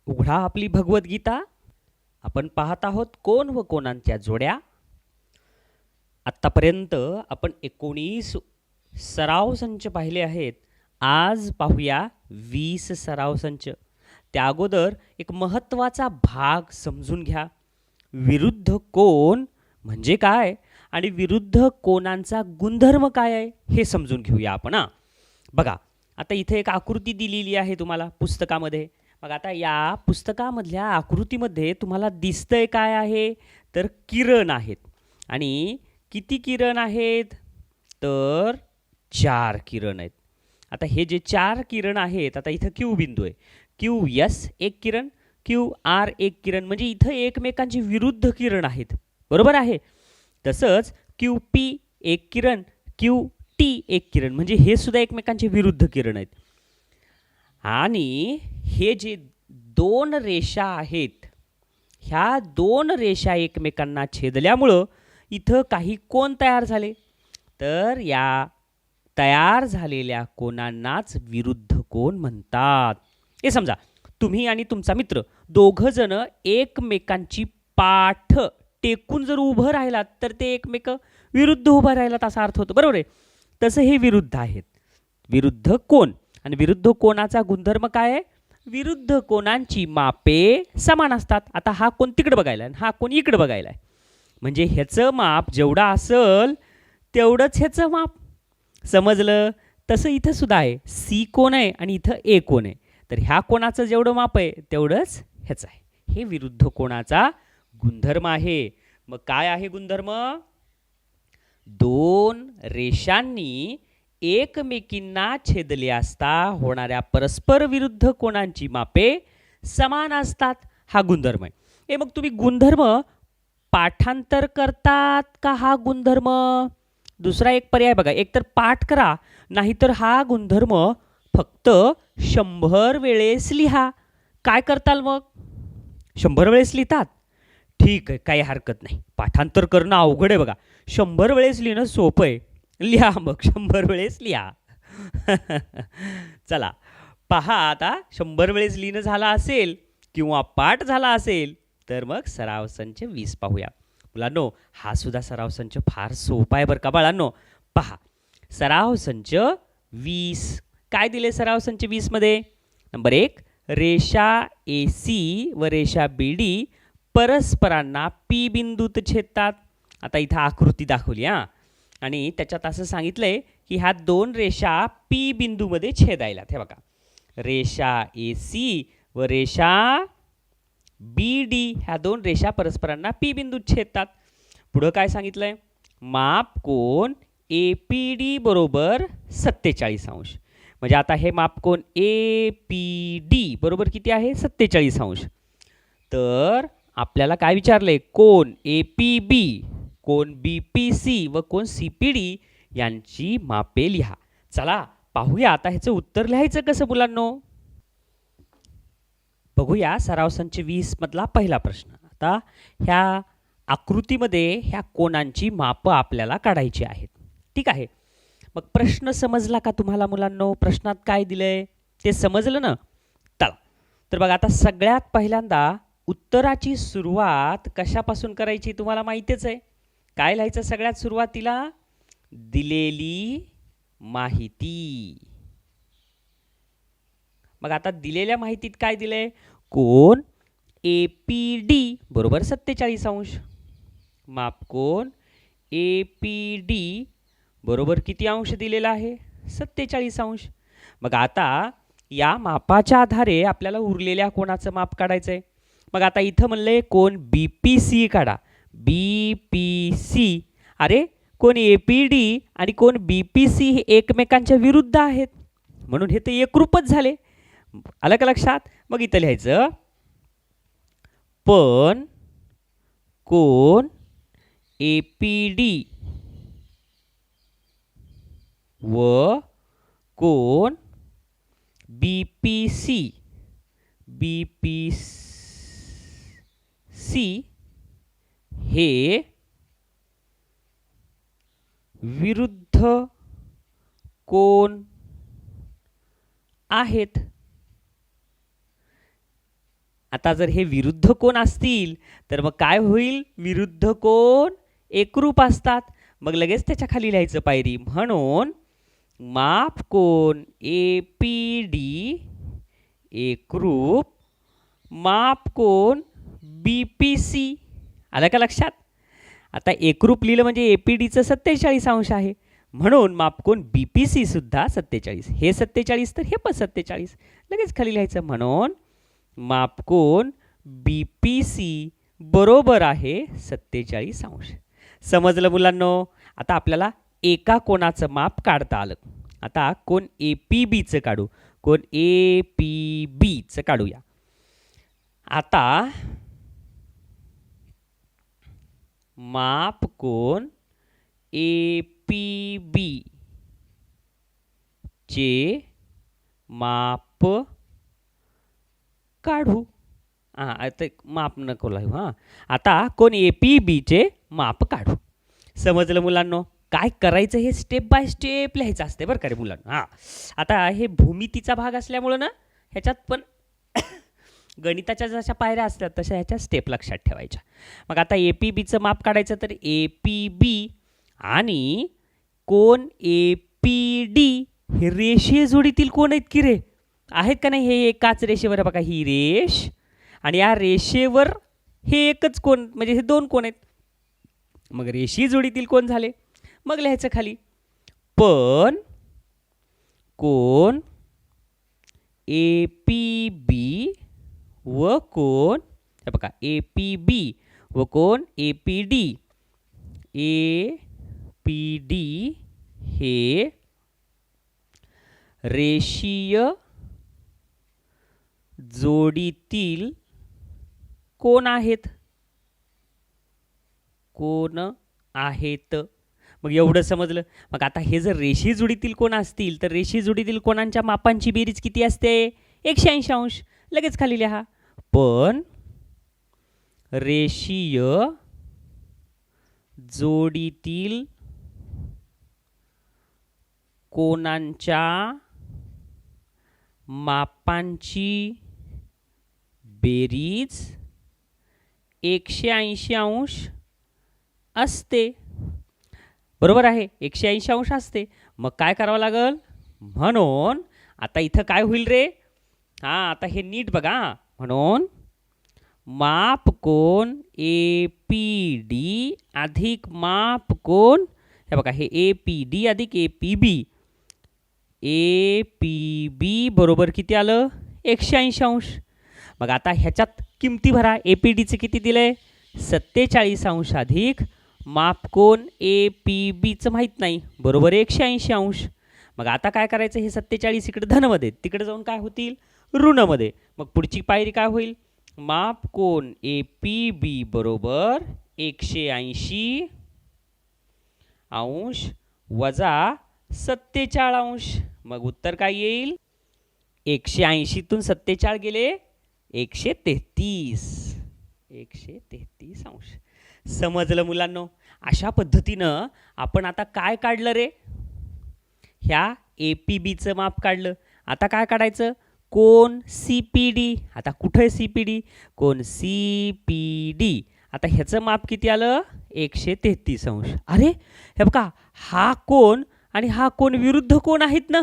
उघडा आपली भगवद्गीता. आपण पाहत आहोत कोण व कोणांच्या जोड्या. आत्तापर्यंत आपण 19 सराव संच पाहिले आहेत. आज पाहूया 20 सराव संच. त्या अगोदर एक महत्त्वाचा भाग समजून घ्या. विरुद्ध कोण म्हणजे काय आणि विरुद्ध कोणांचा गुणधर्म काय आहे हे समजून घेऊया आपण. बघा, आता इथे एक आकृती दिलेली आहे तुम्हाला पुस्तकामध्ये. मग आता या पुस्तकामधल्या आकृतीमध्ये तुम्हाला दिसतंय काय आहे, तर किरण आहेत. आणि किती किरण आहेत, तर 4 किरण आहेत. आता हे जे 4 किरण आहेत, आता इथं क्यू बिंदू आहे. क्यू एस एक किरण, क्यू आर एक किरण, म्हणजे इथं एकमेकांची विरुद्ध किरण आहेत, बरोबर आहे. तसंच क्यू पी एक किरण, क्यू टी एक किरण, म्हणजे हे सुद्धा एकमेकांचे विरुद्ध किरण आहेत. आणि हे जे 2 रेषा आहेत, ह्या 2 रेषा एकमेकांना छेदल्यामुळं इथं काही कोण तयार झाले, तर या तयार झालेल्या कोणांनाच विरुद्ध कोण म्हणतात. हे समजा तुम्ही आणि तुमचा मित्र दोघं जण एकमेकांची पाठ टेकून जर उभं राहिलात तर ते एकमेक विरुद्ध उभं राहिलात असा अर्थ होतो, बरोबर आहे. तसं हे विरुद्ध आहेत, विरुद्ध कोण. आणि विरुद्ध कोणाचा गुणधर्म काय आहे, विरुद्ध कोणांची मापे समान असतात. आता हा कोण तिकडे बघायला आहे, हा कोण इकडे बघायला आहे, म्हणजे ह्याचं माप जेवढं असेल तेवढंच ह्याचं माप. समजलं. तसं इथं सुद्धा आहे. सी कोण आहे आणि इथं ए कोण आहे, तर ह्या कोणाचं जेवढं माप आहे तेवढंच ह्याचं आहे. हे विरुद्ध कोणाचा गुणधर्म आहे. मग काय आहे गुणधर्म, 2 रेषांनी एकमेकींना छेदले असता होणाऱ्या परस्पर विरुद्ध कोणांची मापे समान असतात, हा गुणधर्म आहे. हे मग तुम्ही गुणधर्म पाठांतर करतात का हा गुणधर्म. दुसरा एक पर्याय बघा, एक तर पाठ करा, नाहीतर हा गुणधर्म फक्त 100 वेळेस लिहा. काय करताल मग, 100 वेळेस लिहितात, ठीक आहे, काही हरकत नाही. पाठांतर करणं अवघड आहे बघा, 100 वेळेस लिहिणं सोपं आहे. लिहा मग 100 वेळेस लिहा. चला पहा, आता 100 वेळेस लिहिणं झाला असेल किंवा पाठ झाला असेल तर मग सराव संच 20 पाहूया. मुलांनो, हा सुद्धा सराव संच फार सोपा आहे बरं का बाळांनो. पहा, सराव संच 20 काय दिले. सराव संच 20 मध्ये नंबर 1, रेषा ए सी व रेषा बी डी परस्परांना पी बिंदूत छेदतात. आता इथं आकृती दाखवली आणि त्याच्यात असं सांगितलंय की ह्या 2 रेषा पी बिंदूमध्ये छेदायला. हे बघा, रेषा ए सी व रेषा बी डी ह्या 2 रेषा परस्परांना पी बिंदूत छेदतात. पुढं काय सांगितलंय, माप कोण ए पी डी बरोबर 47 अंश. म्हणजे आता हे माप कोण ए पी डी बरोबर किती आहे, 47 अंश. तर आपल्याला काय विचारलंय, कोण ए पी बी, कोण बी पी सी व कोण सी पी डी यांची मापे लिहा. चला पाहूया आता ह्याचं उत्तर लिहायचं कसं मुलांनो. बघूया सराव संच 20 मधला पहिला प्रश्न. आता ह्या आकृतीमध्ये ह्या कोणांची मापं आपल्याला काढायची आहेत, ठीक आहे. मग प्रश्न समजला का तुम्हाला मुलांनो, प्रश्नात काय दिलंय ते समजलं ना. चला तर बघा, आता सगळ्यात पहिल्यांदा उत्तराची सुरुवात कशापासून करायची तुम्हाला माहितीच आहे. काय लिहायचं सगळ्यात सुरुवातीला, दिलेली माहिती. मग आता दिलेल्या माहितीत काय दिलंय, कोण ए पी डी बरोबर 47 अंश. माप कोण ए पी डी बरोबर किती अंश दिलेला आहे, 47 अंश. मग आता या मापाच्या आधारे आपल्याला उरलेल्या कोणाचं माप काढायचं आहे. मग आता इथं म्हणलंय कोण बी पी सी काढा. बी पी सी, अरे कोण ए पी डी आणि कोण बी पी सी हे एकमेकांच्या विरुद्ध आहेत, म्हणून हे तर एकरूपच झाले. आलं का लक्षात. मग इथं लिहायचं, पण कोण ए पी डी व कोण बी पी सी, बी पी सी हे विरुद्ध कोण आहेत. आता जर हे विरुद्ध कोन असतील तर मग काय होईल? विरुद्ध कोन एकरूप असतात. मग लगेच त्याच्या खाली लिहायचं पायरी. म्हणून मापकोन एपीडी एकरूप मापकोन बीपीसी. आलं का लक्षात? आता एकरूप लिहिलं म्हणजे एपीडीचं 47 अंश आहे, म्हणून मापकोन बीपीसी सुद्धा 47. हे 47 तर हे पण 47. लगेच खाली लिहायचं. म्हणून मापकोन बीपीसी बरोबर आहे 47 अंश. समजलं मुलांनो? आता आपल्याला एका कोणाचं माप काढता आलं. आता कोण एपीबीचं काढू. कोण एपीबीचं काढूया. आता मापकोन एपीबी चे माप काढू. आता माप नको लावू. आता कोण एपीबीचे माप काढू. समजलं मुलांनो? काय करायचं हे स्टेप बाय स्टेप लिहायचं असते बरं का रे मुलांना. आता हे भूमितीचा भाग असल्यामुळं ना ह्याच्यात पण गणिताच्या जशा पायऱ्या असतात तशा ह्याच्या स्टेप लक्षात ठेवायच्या. मग आता एपीबीचं माप काढायचं तर एपीबी आणि कोण एपीडी हे रेषीय जोडीतील कोण आहेत की रे? आहेत का नाही? हे एकाच रेषेवर बघा, ही रेष आणि या रेषेवर हे एकच कोण, म्हणजे हे दोन कोण आहेत. मग रेषीय जोडीतील कोण झाले. मग लिहायचं खाली पण कोण एपीबी व कोण, हे बघा एपीबी व कोण एपीडी. एपीडी हे रेषीय जोडीतील कोण आहेत. कोण आहेत. मग एवढं समजलं. मग आता हे जर रेषीय जोडीतील कोण असतील तर रेषीय जोडीतील कोणांच्या मापांची बेरीज किती असते? 180 अंश. लगेच खाली लिहा. पण रेषीय जोडीतील कोणांच्या मापांची बेरीज 180 अंश असते. बरोबर आहे, 180 अंश असते. मग काय करावं लागल? म्हणून आता इथं काय होईल रे? आता हे नीट बघा. म्हणून मापकोन एपीडी अधिक मापकोन, हे बघा हे एपीडी अधिक एपीबी. एपीबी बरोबर किती आलं? 180 अंश. मग आता ह्याच्यात किमती भरा. एपीडीचे किती दिले? 47 अंश अधिक मापकोन एपीबीचं माहीत नाही, बरोबर 180 अंश. मग आता काय करायचं? हे 47 इकडे धनमध्ये, तिकडे जाऊन काय होतील? ऋणमध्ये. मग पुढची पायरी काय होईल? मापकोन एपीबी बरोबर 180 अंश वजा 47 अंश. मग उत्तर काय येईल? 180तून 47 गेले 133. 133 अंश. समजलं मुलांनो? अशा पद्धतीनं आपण आता काय काढलं रे? ह्या एपीबीचं माप काढलं. आता काय काढायचं? कोण सीपीडी. आता कुठं आहे सीपीडी? कोण सीपीडी. आता ह्याचं माप किती आलं? 133 अंश. अरे हे बघा, हा कोण आणि हा कोण विरुद्ध कोण आहेत ना.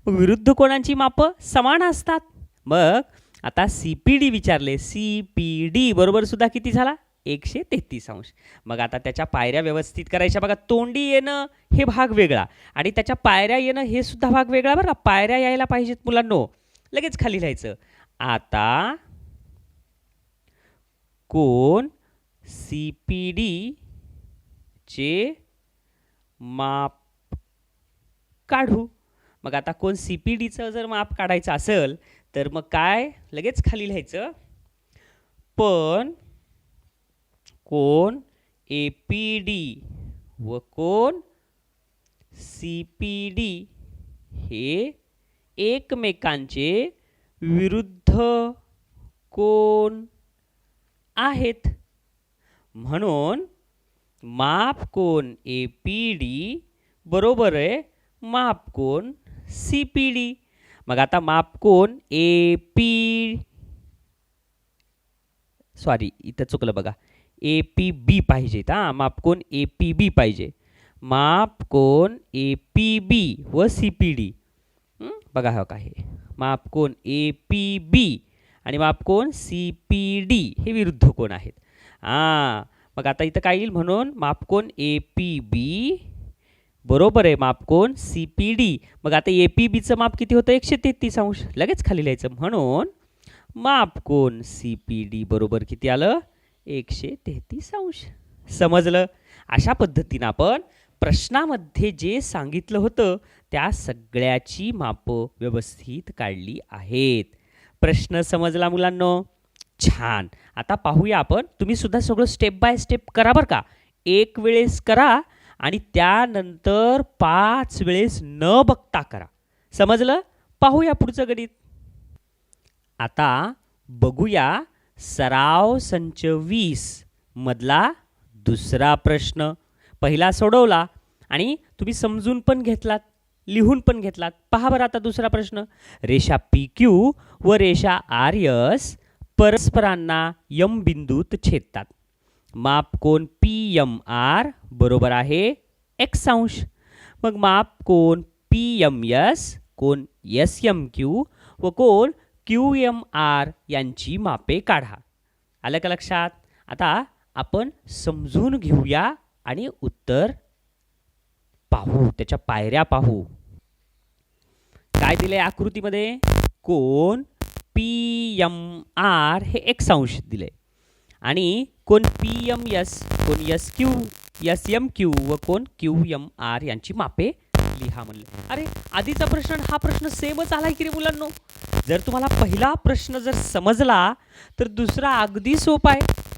मग विरुद्ध कोणांची मापं समान असतात. मग आता सीपीडी विचारले. सीपीडी बरोबर सुद्धा किती झाला? 133 अंश. मग आता त्याच्या पायऱ्या व्यवस्थित करायच्या बघा. तोंडी येणं हे भाग वेगळा आणि त्याच्या पायऱ्या येणं हे सुद्धा भाग वेगळा बरं का. पायऱ्या यायला पाहिजेत मुलांनो. लगेच खाली लिहायचं. आता कोण सीपीडी चे माप काढू. मग आता कोण सीपीडीचं जर माप काढायचं असेल तर मग काय? लगेच खाली लिहायचं. पण कोण एपीडी व कोण सीपीडी हे एकमेकांचे विरुद्ध कोण आहेत. म्हणून मापकोन एपीडी बरोबर आहे मापकोन सीपीडी. मग आता मापकोन एपीडी सॉरी इथं चुकलं बघा, ए पी बी पाहिजेत. हां, मापकोन ए पी बी पाहिजे. मापकोन ए पी बी व सी पी डी. बघा हो का, हे मापकोन ए पी बी आणि मापकोन सी पी डी हे विरुद्ध कोण आहेत. हां, मग आता इथं काय येईल, म्हणून मापकोन ए पी बी बरोबर आहे मापकोन सी पी डी. मग आता ए पी बीचं माप किती होतं, 133 अंश. लगेच खाली लिहायचं, म्हणून मापकोन सी पी डी बरोबर किती आलं, 133 अंश. समजलं. अशा पद्धतीनं आपण प्रश्नामध्ये जे सांगितलं होतं त्या सगळ्याची मापं व्यवस्थित काढली आहेत. प्रश्न समजला मुलांनो? छान. आता पाहूया आपण, तुम्ही सुद्धा सगळं स्टेप बाय स्टेप करा बरं का. एक वेळेस करा आणि त्यानंतर 5 वेळेस न बघता करा. समजलं? पाहूया पुढचं गणित. आता बघूया सराव संच 20 मधला दुसरा प्रश्न. पहिला सोडवला आणि तुम्ही समजून पण घेतलात, लिहून पण घेतलात. पहा बरं आता दुसरा प्रश्न. रेषा पी क्यू व रेषा आर एस परस्परांना यम बिंदूत छेदतात. मापकोन पी एम आर बरोबर आहे एक्स अंश. मग मापकोन पी एम एस, कोन एस एम क्यू व कोन क्यू एम आर यांची मापे काढा. आलं का लक्षात? आता आपण समजून घेऊया आणि उत्तर पाहू, त्याच्या पायऱ्या पाहू. काय दिले आकृतीमध्ये? कोन पी एम आर हे एक्स अंश दिले आणि कोन पी एम एस, कोन S Q, S M Q व कोन क्यू एम आर यांची मापे लिहा म्हणले. अरे आधीचा प्रश्न हा प्रश्न सेमच आलाय की रे मुलांनो. जर तुम्हाला पहिला प्रश्न जर समजला तर दुसरा अगदी सोपा आहे.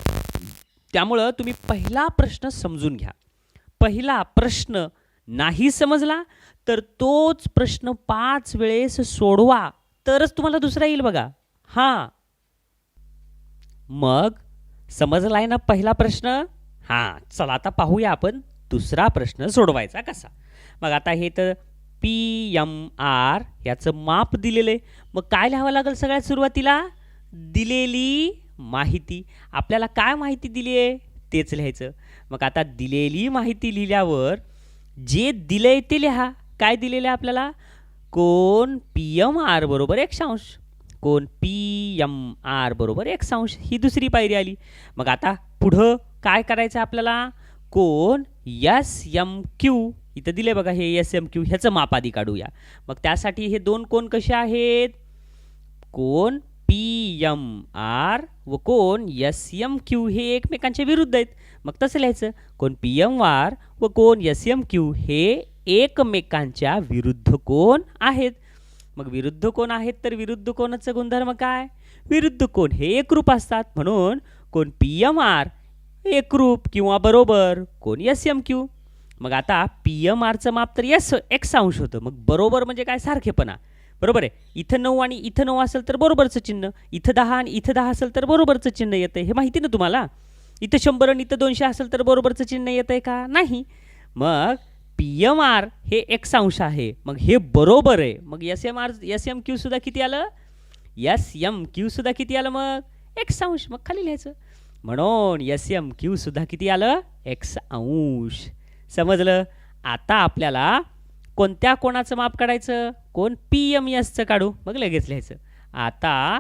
त्यामुळं तुम्ही पहिला प्रश्न समजून घ्या. पहिला प्रश्न नाही समजला तर तोच प्रश्न 5 वेळेस सोडवा, तरच तुम्हाला दुसरा येईल बघा. हां, मग समजलाय ना पहिला प्रश्न? हां, चला आता पाहूया आपण दुसरा प्रश्न सोडवायचा कसा. मग आता हे तर पी एम आर याचं माप दिलेलं आहे. मग काय लिहावं लागेल सगळ्यात सुरुवातीला? दिलेली माहिती. आपल्याला काय माहिती दिली आहे तेच लिहायचं. मग आता दिलेली माहिती लिहिल्यावर जे दिलंय ते लिहा. काय दिलेलं आहे आपल्याला? कोन पी एम आर बरोबर एक्स अंश. कोन पी एम आर बरोबर एक्स अंश, ही दुसरी पायरी आली. मग आता पुढं काय करायचं आपल्याला? कोन एस एम क्यू इथं दिले बघा, हे एस एम क्यू ह्याचं माप आधी काढूया. मग त्यासाठी हे दोन कोन कसे आहेत? कोन पी एम आर व कोन एस एम क्यू हे एकमेकांच्या विरुद्ध आहेत. मग तसं लिहायचं, कोन पी एम आर व कोन एस एम क्यू हे एकमेकांच्या विरुद्ध कोन आहेत. मग विरुद्ध कोन आहेत तर विरुद्ध कोनाचं गुणधर्म काय? विरुद्ध कोन हे एकरूप असतात. म्हणून कोन पी एम आर एकरूप किंवा बरोबर कोन एस एम क्यू. मग आता पी एम आरचं माप तर एक्स अंश होतं. मग बरोबर म्हणजे काय? सारखेपणा. बरोबर आहे. इथं 9 आणि इथं 9 असेल तर बरोबरचं चिन्ह, इथं 10 आणि इथं 10 असेल तर बरोबरचं चिन्ह येतं. हे माहिती ना तुम्हाला? इथं 100 आणि इथं 200 असेल तर बरोबरचं चिन्ह येतंय का? नाही. मग पी एम आर हे एक्स अंश आहे, मग हे बरोबर आहे. मग एस एम क्यू सुद्धा किती आलं? एस एम क्यू सुद्धा किती आलं? मग एक्स अंश. मग खाली लिहायचं, म्हणून एस एम क्यू सुद्धा किती आलं? एक्स अंश. समजलं? आता आपल्याला कोणत्या कोणाचं माप काढायचं? कोन पी एम एसचं काढू. मग लगेच लिहायचं, आता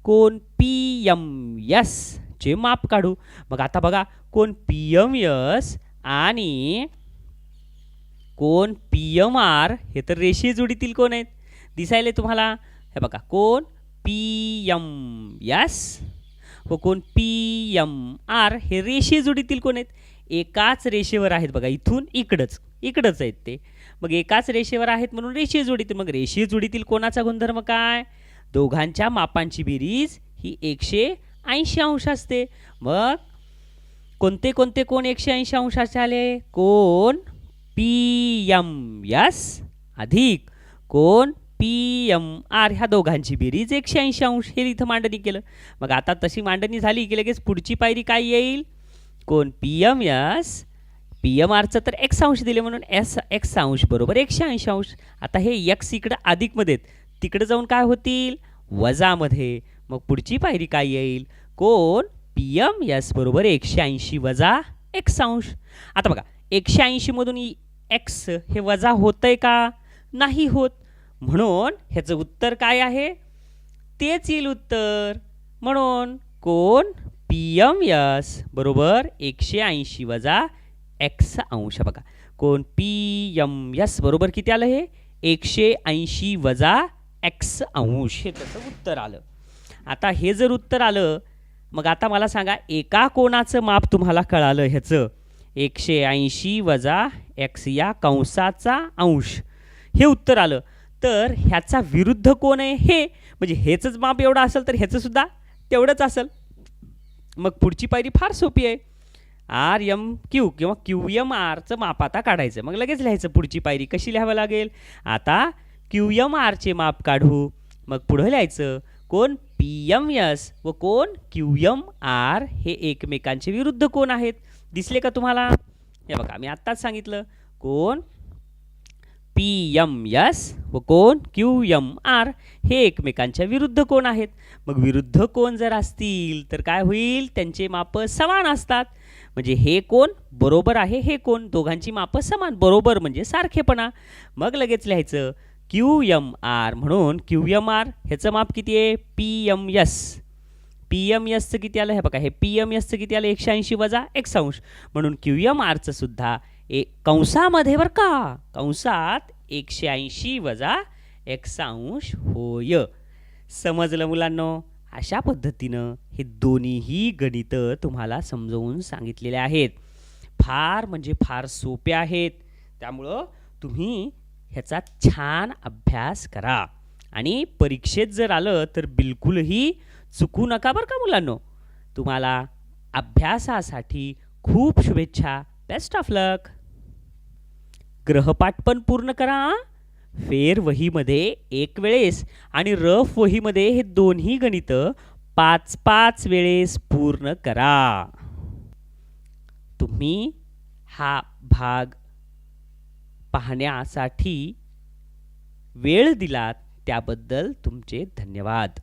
कोन पी एम एस चे माप काढू. मग आता बघा, कोन पी एम एस आणि कोन पी एम आर हे तर रेषीय जोडीतील कोण आहेत, दिसायले तुम्हाला. हे बघा, कोन पी एम एस व कोन पी एम आर हे रेषीय जोडीतील कोण आहेत? एकाच रेषेवर आहेत बघा, इथून इकडंच आहेत ते. मग एकाच रेषेवर आहेत म्हणून रेषीय जोडीतील. मग रेषीय जोडीतील कोणाचा गुणधर्म काय? दोघांच्या मापांची बेरीज ही 180 अंश असते. मग कोणते कोणते कोण 180 अंशाचे आले? कोन पी एम एस अधिक कोन पी एम आर ह्या दोघांची बेरीज 180 अंश. हे इथं मांडणी केलं. मग आता तशी मांडणी झाली की लगेच पुढची पायरी काय येईल? कोन P M S P M आरचं तर एक्स अंश दिले म्हणून एक्स अंश बरोबर 180 अंश. आता हे एक्स इकडं अधिकमध्ये तिकडे जाऊन काय होतील? वजामध्ये. मग पुढची पायरी काय येईल? कोन पी एम यस बरोबर 180 वजा एक्स अंश. आता बघा 180 मधून एक्स हे वजा होतंय का? नाही होत. म्हणून ह्याचं उत्तर काय आहे? तेच येईल उत्तर. म्हणून कोण पी एम यस बरोबर 180 वजा एक्स अंश. बघा कोण पी एम यस बरोबर किती आलं? हे 180 वजा एक्स अंश हे त्याचं उत्तर आलं. आता हे जर उत्तर आलं, मग आता मला सांगा एका कोणाचं माप तुम्हाला कळालं ह्याचं 180 वजा एक्स या कंसाचा अंश हे उत्तर आलं. तर ह्याचा विरुद्ध कोण आहे? हे म्हणजे ह्याचंच माप एवढं असेल तर ह्याचं सुद्धा तेवढंच असेल. मग पुढची पायरी फार सोपी आहे. आर एम क्यू किंवा क्यू एम आरचं माप आता काढायचं. मग लगेच लिहायचं पुढची पायरी कशी लिहावं लागेल. आता क्यू एम आरचे माप काढू. मग पुढं लिहायचं कोण पी एम एस व कोण क्यू एम आर हे एकमेकांचे विरुद्ध कोण आहेत. दिसले का तुम्हाला? हे बघा मी आत्ताच सांगितलं कोण पी एम एस व कोण क्यू एम आर हे एकमेकांच्या विरुद्ध कोण आहेत. मग विरुद्ध कोण जर असतील तर काय होईल? त्यांचे माप समान असतात. म्हणजे हे कोण बरोबर आहे, हे कोण, दोघांची माप समान. बरोबर म्हणजे सारखेपणा. मग लगेच लिहायचं क्यू एम आर म्हणून क्यू एम आर ह्याचं माप किती आहे? P M S. P M एसचं किती आलं? हे बघा हे पी एम एसचं किती आलं? 180 वजा एक्स अंश. म्हणून क्यू एम आरचं सुद्धा कंसामध्ये बरं का, कंसात 180 वजा एक्स अंश होय. समजलं मुलांनो? अशा पद्धतीनं हे दोन्हीही गणितं तुम्हाला समजावून सांगितलेले आहेत. फार म्हणजे फार सोपे आहेत. त्यामुळं तुम्ही ह्याचा छान अभ्यास करा आणि परीक्षेत जर आलं तर बिलकुलही चुकू नका बरं का मुलांनो. तुम्हाला अभ्यासासाठी खूप शुभेच्छा. बेस्ट ऑफ लक. ग्रहपाठ पण पूर्ण करा. फेर वहीमध्ये एक वेळेस आणि रफ वहीमध्ये हे दोन्ही गणितं 5-5 वेळेस पूर्ण करा. तुम्ही हा भाग पाहण्यासाठी वेळ दिलात त्याबद्दल तुमचे धन्यवाद.